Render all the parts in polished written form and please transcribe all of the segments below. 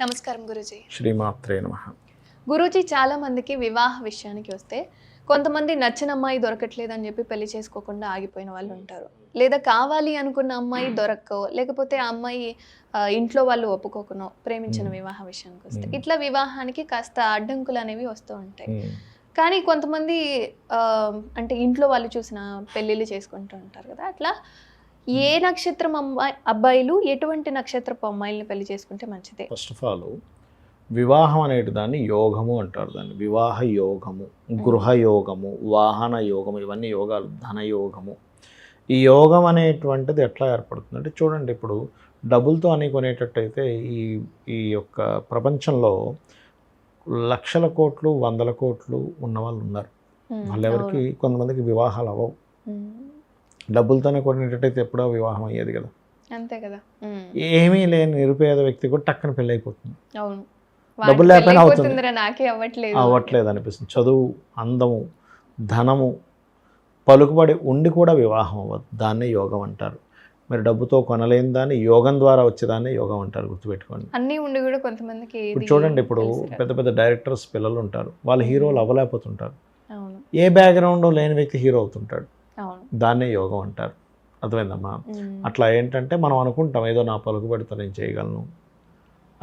నమస్కారం గురూజీ. శ్రీమాత్రే నమః. గురూజీ, చాలా మందికి వివాహ విషయానికి వస్తే కొంతమంది నచ్చిన అమ్మాయి దొరకట్లేదని చెప్పి పెళ్లి చేసుకోకుండా ఆగిపోయిన వాళ్ళు ఉంటారు. లేదా కావాలి అనుకున్న అమ్మాయి దొరక్కో, లేకపోతే ఆ అమ్మాయి ఇంట్లో వాళ్ళు ఒప్పుకోకనో ప్రేమించిన వివాహ విషయానికి వస్తే ఇట్లా వివాహానికి కాస్త అడ్డంకులు అనేవి వస్తూ ఉంటాయి. కానీ కొంతమంది అంటే ఇంట్లో వాళ్ళు చూసిన పెళ్ళిళ్ళు చేసుకుంటూ ఉంటారు కదా. అట్లా ఏ నక్షత్రం అబ్బాయిలు ఎటువంటి నక్షత్రపు అమ్మాయిల్ని పెళ్లి చేసుకుంటే మంచిదే? ఫస్ట్ ఆఫ్ ఆల్ వివాహం అనేటి దాన్ని యోగము అంటారు. దాన్ని వివాహ యోగము, గృహ యోగము, వాహన యోగము, ఇవన్నీ యోగాలు. ధనయోగము. ఈ యోగం అనేటువంటిది ఎట్లా ఏర్పడుతుంది అంటే చూడండి, ఇప్పుడు డబ్బులతో అని కొనేటట్టయితే ఈ ఈ యొక్క ప్రపంచంలో లక్షల కోట్లు, వందల కోట్లు ఉన్నవాళ్ళు ఉన్నారు. వాళ్ళెవరికి కొంతమందికి వివాహాలు అవ్వవు. డబ్బులతోనే కొనేటట్టయితే ఎప్పుడో వివాహం అయ్యేది కదా. అంతే కదా. ఏమీ లేని నిరుపేద వ్యక్తి కూడా టక్కన పెళ్ళి అయిపోతుంది. అవును, డబ్బులు లేకపోయినా అవుతుంది. నాకే అవ్వట్లేదు అనిపిస్తుంది. చదువు, అందము, ధనము, పలుకుబడి ఉండి కూడా వివాహం అవ్వదు. దాన్నే యోగం అంటారు. మీరు డబ్బుతో కొనలేని దాన్ని యోగం ద్వారా వచ్చేదాన్ని యోగం అంటారు. గుర్తుపెట్టుకోండి. అన్నీ ఉండి కూడా కొంతమందికి ఇప్పుడు చూడండి, ఇప్పుడు పెద్ద పెద్ద డైరెక్టర్స్ పిల్లలు ఉంటారు, వాళ్ళు హీరోలు అవ్వలేకపోతుంటారు. ఏ బ్యాక్గ్రౌండ్ లేని వ్యక్తి హీరో అవుతుంటాడు. దాన్నే యోగం అంటారు. అర్థమైందమ్మా? అట్లా ఏంటంటే మనం అనుకుంటాం ఏదో నా పలుకుబడితో నేను చేయగలను.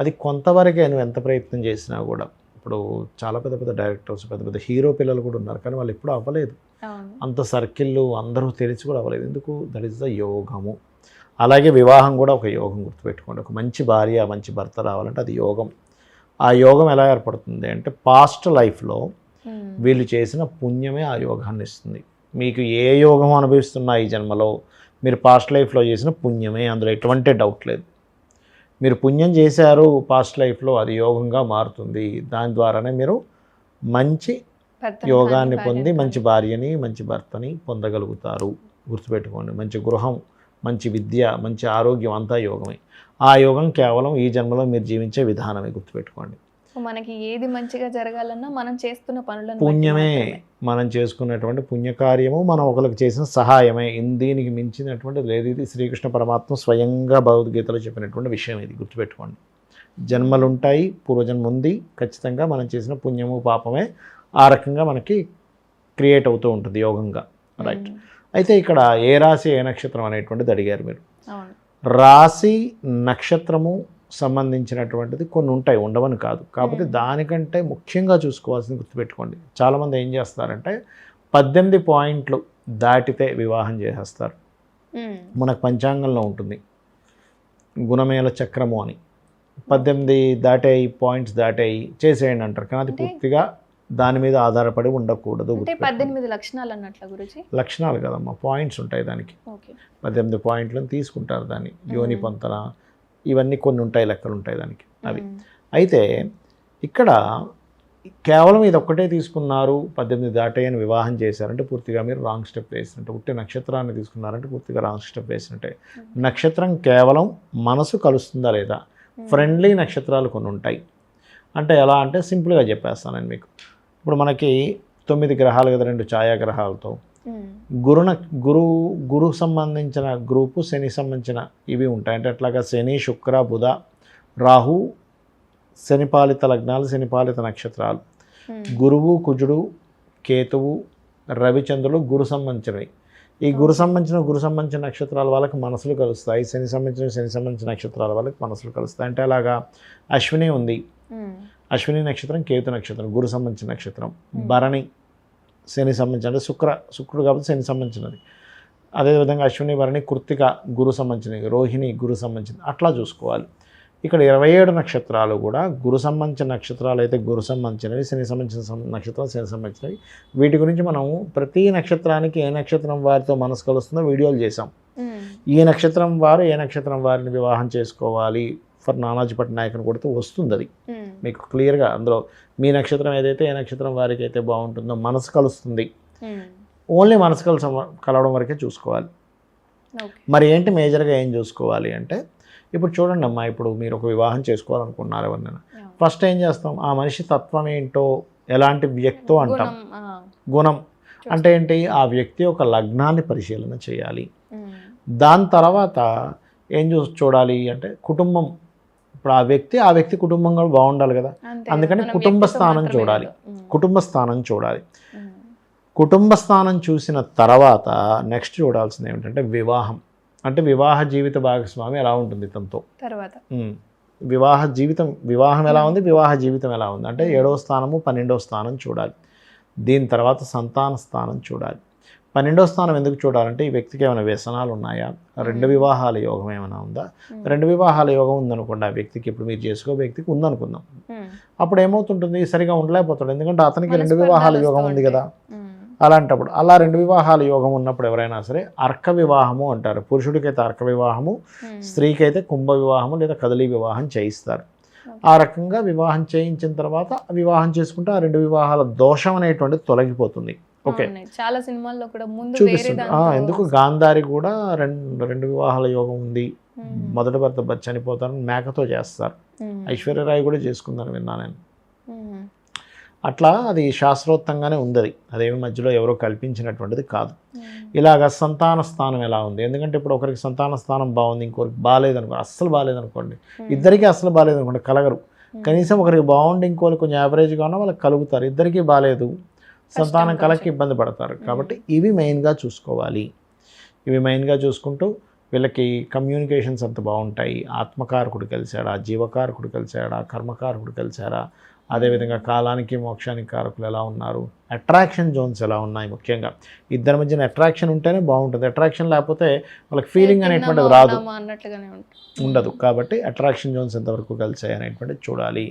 అది కొంతవరకే, నువ్వు ఎంత ప్రయత్నం చేసినా కూడా. ఇప్పుడు చాలా పెద్ద పెద్ద డైరెక్టర్స్, పెద్ద పెద్ద హీరో పిల్లలు కూడా ఉన్నారు, కానీ వాళ్ళు ఎప్పుడూ అవ్వలేదు. అంత సర్కిళ్ళు అందరూ తెలిసి కూడా అవ్వలేదు. ఎందుకు? దట్ ఈస్ ద యోగము. అలాగే వివాహం కూడా ఒక యోగం. గుర్తుపెట్టుకోండి, ఒక మంచి భార్య, మంచి భర్త రావాలంటే అది యోగం. ఆ యోగం ఎలా ఏర్పడుతుంది అంటే పాస్ట్ లైఫ్లో వీళ్ళు చేసిన పుణ్యమే ఆ యోగాన్ని ఇస్తుంది. మీకు ఏ యోగం అనుభవిస్తున్నా ఈ జన్మలో మీరు పాస్ట్ లైఫ్లో చేసిన పుణ్యమే, అందులో ఎటువంటి డౌట్ లేదు. మీరు పుణ్యం చేశారు పాస్ట్ లైఫ్లో, అది యోగంగా మారుతుంది. దాని ద్వారానే మీరు మంచి యోగాన్ని పొంది మంచి భార్యని, మంచి భర్తని పొందగలుగుతారు. గుర్తుపెట్టుకోండి, మంచి గృహం, మంచి విద్య, మంచి ఆరోగ్యం అంతా యోగమే. ఆ యోగం కేవలం ఈ జన్మలో మీరు జీవించే విధానమే. గుర్తుపెట్టుకోండి, మనకి ఏది మంచిగా జరగాలన్నా మనం చేస్తున్న పనులను పుణ్యమే. మనం చేసుకున్నటువంటి పుణ్యకార్యము మనం ఒకరికి చేసిన సహాయమే. దీనికి మించినటువంటి లేదు. ఇది శ్రీకృష్ణ పరమాత్మ స్వయంగా భగవద్గీతలో చెప్పినటువంటి విషయం. ఇది గుర్తుపెట్టుకోండి. జన్మలుంటాయి, పూర్వజన్మ ఉంది. ఖచ్చితంగా మనం చేసిన పుణ్యము పాపమే ఆ రకంగా మనకి క్రియేట్ అవుతూ ఉంటుంది యోగంగా. రైట్. అయితే ఇక్కడ ఏ రాశి ఏ నక్షత్రం అనేటువంటిది అడిగారు మీరు. రాశి నక్షత్రము సంబంధించినటువంటిది కొన్ని ఉంటాయి, ఉండవని కాదు. కాకపోతే దానికంటే ముఖ్యంగా చూసుకోవాల్సింది గుర్తుపెట్టుకోండి. చాలామంది ఏం చేస్తారంటే 18 పాయింట్లు దాటితే వివాహం చేసేస్తారు. మనకు పంచాంగంలో ఉంటుంది గుణమేల చక్రము అని. 18 దాటాయి, పాయింట్స్ దాటాయి, చేసేయండి అంటారు. కానీ అది పూర్తిగా దాని మీద ఆధారపడి ఉండకూడదు. 18 లక్షణాలు అన్నట్లు గురించి. లక్షణాలు కదమ్మా, పాయింట్స్ ఉంటాయి దానికి. 18 పాయింట్లను తీసుకుంటారు. దాన్ని యోని పొంతన, ఇవన్నీ కొన్ని ఉంటాయి, లెక్కలు ఉంటాయి దానికి. అవి అయితే ఇక్కడ కేవలం ఇది ఒక్కటే తీసుకున్నారు, 18 దాటాయని వివాహం చేశారంటే పూర్తిగా మీరు రాంగ్ స్టెప్ వేసినట్టు. ఉట్టి నక్షత్రాన్ని తీసుకున్నారంటే పూర్తిగా రాంగ్ స్టెప్ వేసినట్టే. నక్షత్రం కేవలం మనసు కలుస్తుందా లేదా. ఫ్రెండ్లీ నక్షత్రాలు కొన్ని ఉంటాయి. అంటే ఎలా అంటే సింపుల్గా చెప్పేస్తాను నేను మీకు. ఇప్పుడు మనకి 9 గ్రహాలు కదా, 2 ఛాయాగ్రహాలతో. గురు సంబంధించిన గ్రూపు, శని సంబంధించిన ఇవి ఉంటాయి. అంటే అట్లాగా శని, శుక్ర, బుధ, రాహు, శనిపాలిత లగ్నాలు, శనిపాలిత నక్షత్రాలు. గురువు, కుజుడు, కేతువు, రవిచంద్రులు గురు సంబంధించినవి. ఈ గురు సంబంధించిన నక్షత్రాల వాళ్ళకి మనసులు కలుస్తాయి. శని సంబంధించిన నక్షత్రాల వాళ్ళకి మనసులు కలుస్తాయి. అంటే అలాగా అశ్విని ఉంది, అశ్విని నక్షత్రం కేతు నక్షత్రం, గురు సంబంధించిన నక్షత్రం. భరణి శని సంబంధించిన, అంటే శుక్రుడు కాబట్టి శని సంబంధించినది. అదేవిధంగా అశ్విని, భరణి, కృత్తిక గురు సంబంధించినవి, రోహిణి గురు సంబంధించినవి. అట్లా చూసుకోవాలి. ఇక్కడ 27 నక్షత్రాలు కూడా గురు సంబంధించిన నక్షత్రాలు అయితే గురు సంబంధించినవి, శని సంబంధించిన నక్షత్రాలు శని సంబంధించినవి. వీటి గురించి మనం ప్రతి నక్షత్రానికి ఏ నక్షత్రం వారితో మనసు కలుస్తుందో వీడియోలు చేసాం. ఈ నక్షత్రం వారు ఏ నక్షత్రం వారిని వివాహం చేసుకోవాలి ఫర్ నానాజీ పట్నాయక్ అని కొడితే వస్తుంది. అది మీకు క్లియర్గా అందులో మీ నక్షత్రం ఏదైతే ఏ నక్షత్రం వారికి అయితే బాగుంటుందో మనసు కలుస్తుంది. ఓన్లీ మనసు కలవడం వరకే చూసుకోవాలి. మరి ఏంటి మేజర్గా ఏం చూసుకోవాలి అంటే, ఇప్పుడు చూడండి అమ్మా, ఇప్పుడు మీరు ఒక వివాహం చేసుకోవాలనుకున్నారు ఎవరినైనా, ఫస్ట్ ఏం చేస్తాం, ఆ మనిషి తత్వం ఏంటో, ఎలాంటి వ్యక్తో అంటాం. గుణం అంటే ఏంటి, ఆ వ్యక్తి యొక్క లగ్నాన్ని పరిశీలన చేయాలి. దాని తర్వాత ఏం చూడాలి అంటే కుటుంబం ఇప్పుడు ఆ వ్యక్తి కుటుంబం కూడా బాగుండాలి కదా. అంతే అందుకని మనం కుటుంబ వ్యక్తిత్వం స్థానం మాత్రమే చూడాలి. కాదు. కుటుంబ స్థానం చూడాలి. ఉమ్. కుటుంబ స్థానం చూసిన తర్వాత నెక్స్ట్ చూడాల్సింది ఏమిటంటే వివాహం. అంటే వివాహ జీవిత భాగస్వామి ఎలా ఉంటుంది తనతో. తర్వాత వివాహం ఎలా ఉంది, వివాహ జీవితం ఎలా ఉంది అంటే 7వ స్థానము 12వ స్థానం చూడాలి. దీని తర్వాత సంతాన స్థానం చూడాలి. 12వ స్థానం ఎందుకు చూడాలంటే ఈ వ్యక్తికి ఏమైనా వ్యసనాలు ఉన్నాయా, 2 వివాహాల యోగం ఏమైనా ఉందా. 2 వివాహాల యోగం ఉందనుకోండి ఆ వ్యక్తికి, ఇప్పుడు మీరు చేసుకో వ్యక్తికి ఉందనుకుందాం, అప్పుడు ఏమవుతుంటుంది సరిగా ఉండలేకపోతాడు. ఎందుకంటే అతనికి 2 వివాహాల యోగం ఉంది కదా. అలాంటప్పుడు అలా 2 వివాహాల యోగం ఉన్నప్పుడు ఎవరైనా సరే అర్క వివాహము అంటారు. పురుషుడికైతే అర్క వివాహము, స్త్రీకైతే కుంభ వివాహము లేదా కదలి వివాహం చేయిస్తారు. ఆ రకంగా వివాహం చేయించిన తర్వాత వివాహం చేసుకుంటే ఆ 2 వివాహాల దోషం అనేటువంటిది తొలగిపోతుంది. ఓకే, చాలా సినిమాల్లో కూడా ముందు చూపిస్తుంది. ఎందుకు గాంధారి కూడా 2 వివాహాల యోగం ఉంది, మొదటి భర్త చనిపోతారని మేకతో చేస్తారు. ఐశ్వర్యరాయ్ కూడా చేసుకుందని విన్నా నేను. అట్లా అది శాస్త్రోక్తంగానే ఉంది. అదేమి మధ్యలో ఎవరో కల్పించినటువంటిది కాదు. ఇలాగ సంతాన స్థానం ఎలా ఉంది, ఎందుకంటే ఇప్పుడు ఒకరికి సంతాన స్థానం బాగుంది, ఇంకొకరికి బాగాలేదనుకో, అస్సలు బాగాలేదనుకోండి, ఇద్దరికీ అస్సలు బాగాలేదనుకోండి, కలగరు. కనీసం ఒకరికి బాగుండి ఇంకోరికి కొంచెం యావరేజ్గా ఉన్నా వాళ్ళకి కలుగుతారు. ఇద్దరికీ బాగాలేదు, సంతానం కలకి ఇబ్బంది పడతారు. కాబట్టి ఇవి మెయిన్గా చూసుకోవాలి. ఇవి మెయిన్గా చూసుకుంటూ వీళ్ళకి కమ్యూనికేషన్స్ అంత బాగుంటాయి. ఆత్మకారకుడు కలిశాడా, జీవకారకుడు కలిశాడా, కర్మకారకుడు కలిశారా, అదేవిధంగా కాలానికి మోక్షానికి కారకులు ఎలా ఉన్నారు, అట్రాక్షన్ జోన్స్ ఎలా ఉన్నాయి. ముఖ్యంగా ఇద్దరి మధ్యన అట్రాక్షన్ ఉంటేనే బాగుంటుంది. అట్రాక్షన్ లేకపోతే వాళ్ళకి ఫీలింగ్ అనేటువంటిది రాదు, ఉండదు. కాబట్టి అట్రాక్షన్ జోన్స్ ఎంతవరకు కలిసాయి అనేటువంటిది చూడాలి.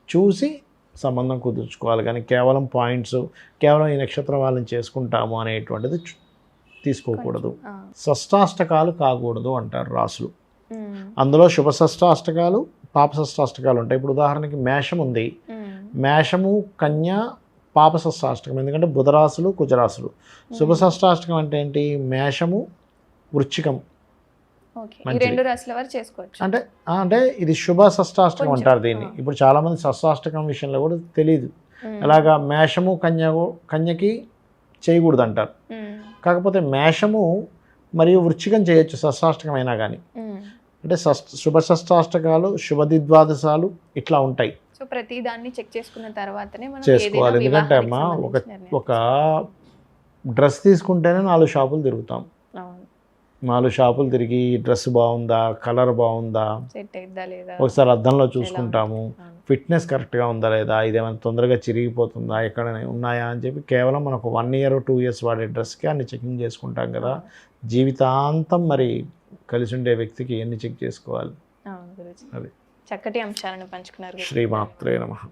చూసి సంబంధం కుదుర్చుకోవాలి. కానీ కేవలం పాయింట్స్, కేవలం ఈ నక్షత్రం వాళ్ళని చేసుకుంటాము అనేటువంటిది తీసుకోకూడదు. షష్టాష్టకాలు కాకూడదు అంటారు రాసులు. అందులో శుభ షష్టాష్టకాలు, పాప షష్టాష్టకాలు ఉంటాయి. ఇప్పుడు ఉదాహరణకి మేషం ఉంది, మేషము కన్య పాప షష్టాష్టకం. ఎందుకంటే బుధరాశులు కుజరాశులు. శుభ షష్టాష్టకం అంటే ఏంటి, మేషము వృశ్చికం. అంటే ఇది శుభ షష్టాష్టకం అంటారు దీన్ని. ఇప్పుడు చాలామంది షష్టాష్టకం విషయంలో కూడా తెలియదు. ఎలాగా మేషము కన్యకి చేయకూడదు అంటారు. కాకపోతే మేషము మరియు వృశ్చికం చేయొచ్చు షష్టాష్టకం అయినా కానీ. అంటే శుభ షష్టాష్టకాలు, శుభదిద్వాదశాలు ఇట్లా ఉంటాయి. సో ప్రతి దాన్ని చెక్ చేసుకున్న తర్వాతనే మనం చేసుకోవాలి. ఎందుకంటే అమ్మ ఒక డ్రెస్ తీసుకుంటేనే 4 షాపులు తిరుగుతాం. 4 షాపులు తిరిగి డ్రెస్ బాగుందా, కలర్ బాగుందా, ఒకసారి అద్దంలో చూసుకుంటాము, ఫిట్నెస్ కరెక్ట్గా ఉందా లేదా, ఇదేమైనా తొందరగా చిరిగిపోతుందా, ఎక్కడ ఉన్నాయా అని చెప్పి కేవలం మనకు 1 year 2 years వాడే డ్రెస్కి అన్ని చెకింగ్ చేసుకుంటాం కదా. జీవితాంతం మరి కలిసి ఉండే వ్యక్తికి ఎన్ని చెక్ చేసుకోవాలి. చక్కటి అంశాలను పంచుకున్నారు. శ్రీమాత్రే నమః.